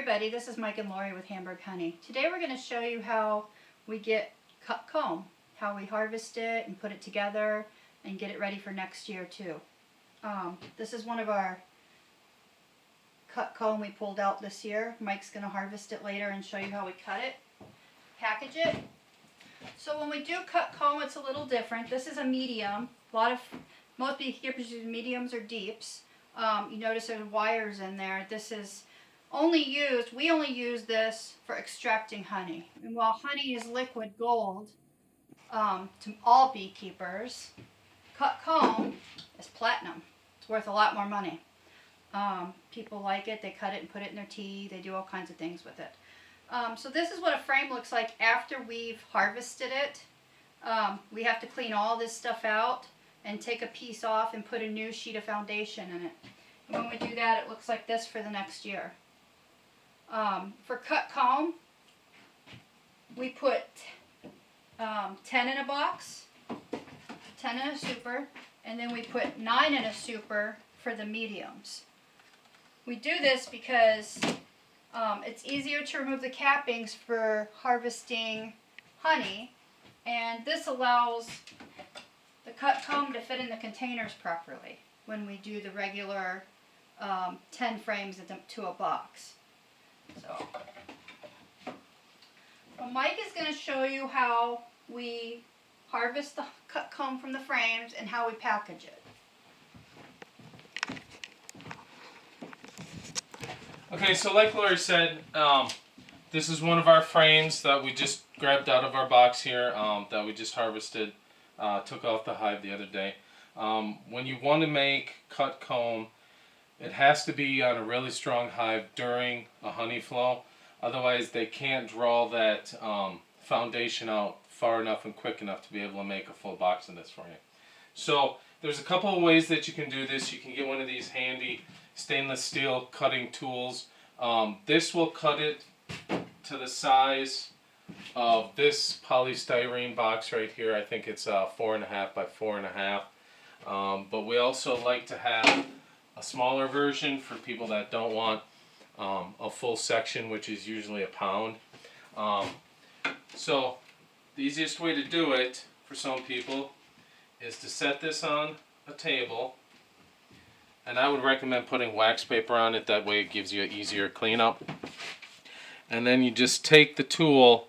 everybody, this is Mike and Lori with Hamburg Honey. Today we're going to show you how we get cut comb, how we harvest it and put it together and get it ready for next year too. This is one of our cut comb we pulled out this year. Mike's going to harvest it later and show you how we cut it, package it. So when we do cut comb, it's a little different. This is a medium. Most beekeepers use mediums or deeps. You notice there's wires in there. This is we only use this for extracting honey. And while honey is liquid gold to all beekeepers, cut comb is platinum. It's worth a lot more money. People like it. They cut it and put it in their tea. They do all kinds of things with it. So this is what a frame looks like after we've harvested it. We have to clean all this stuff out and take a piece off and put a new sheet of foundation in it. And when we do that, it looks like this for the next year. For cut comb, we put 10 in a box, 10 in a super, and then we put 9 in a super for the mediums. We do this because it's easier to remove the cappings for harvesting honey, and this allows the cut comb to fit in the containers properly when we do the regular 10 frames to a box. So, Mike is going to show you how we harvest the cut comb from the frames and how we package it. Okay, so like Lori said, this is one of our frames that we just grabbed out of our box here that we just harvested, took off the hive the other day. When you want to make cut comb, it has to be on a really strong hive during a honey flow. Otherwise, they can't draw that foundation out far enough and quick enough to be able to make a full box of this for you. So there's a couple of ways that you can do this. You can get one of these handy stainless steel cutting tools. This will cut it to the size of this polystyrene box right here. I think it's 4.5 by 4.5. But we also like to have a smaller version for people that don't want a full section, which is usually a pound. So the easiest way to do it for some people is to set this on a table, and I would recommend putting wax paper on it. That way it gives you an easier cleanup. And then you just take the tool,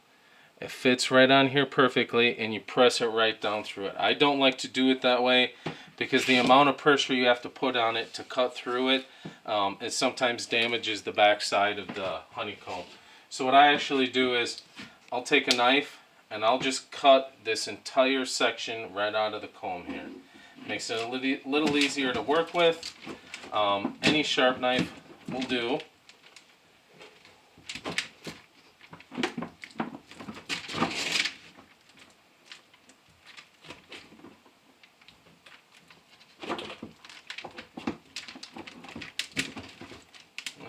it fits right on here perfectly, and you press it right down through it. I don't like to do it that way because the amount of pressure you have to put on it to cut through it, it sometimes damages the back side of the honeycomb. So what I actually do is I'll take a knife and I'll just cut this entire section right out of the comb here. Makes it a little easier to work with. Any sharp knife will do.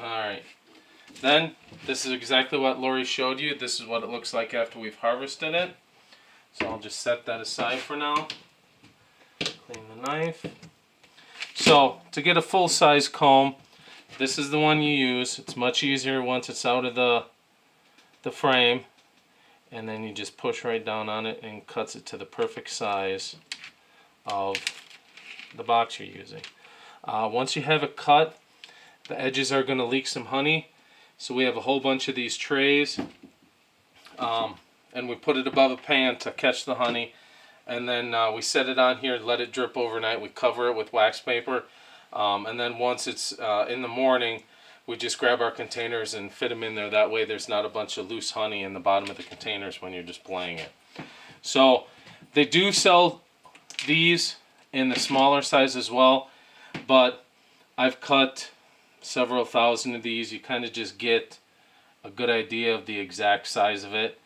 Alright, then this is exactly what Lori showed you. This is what it looks like after we've harvested it. So I'll just set that aside for now. Clean the knife. So to get a full-size comb, this is the one you use. It's much easier once it's out of the frame, and then you just push right down on it and cuts it to the perfect size of the box you're using. Once you have it cut, the edges are going to leak some honey, so we have a whole bunch of these trays, and we put it above a pan to catch the honey, and then we set it on here, let it drip overnight. We cover it with wax paper, and then once it's in the morning, we just grab our containers and fit them in there. That way there's not a bunch of loose honey in the bottom of the containers when you're displaying it. So they do sell these in the smaller size as well, but I've cut several thousand of these. You kind of just get a good idea of the exact size of it,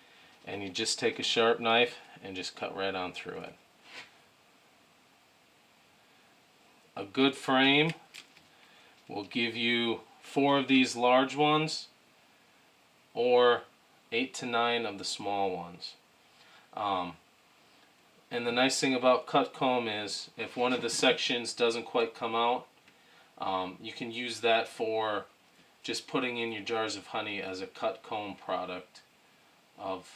and you just take a sharp knife and just cut right on through it. A good frame will give you 4 of these large ones or 8 to 9 of the small ones. And the nice thing about cut comb is if one of the sections doesn't quite come out, you can use that for just putting in your jars of honey as a cut comb product of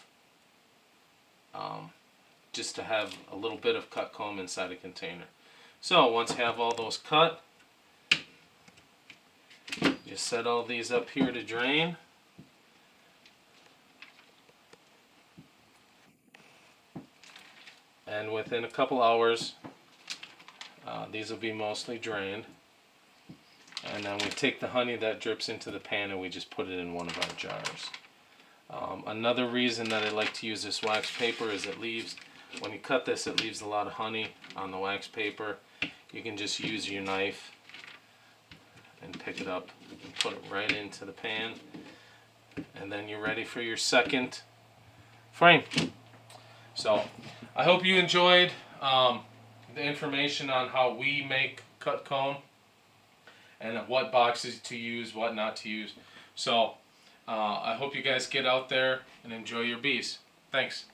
just to have a little bit of cut comb inside a container. So once you have all those cut, just set all these up here to drain. And within a couple hours, these will be mostly drained. And then we take the honey that drips into the pan and we just put it in one of our jars. Another reason that I like to use this wax paper is it leaves, when you cut this, it leaves a lot of honey on the wax paper. You can just use your knife and pick it up and put it right into the pan. And then you're ready for your second frame. So I hope you enjoyed the information on how we make cut comb and what boxes to use, what not to use. So I hope you guys get out there and enjoy your bees. Thanks.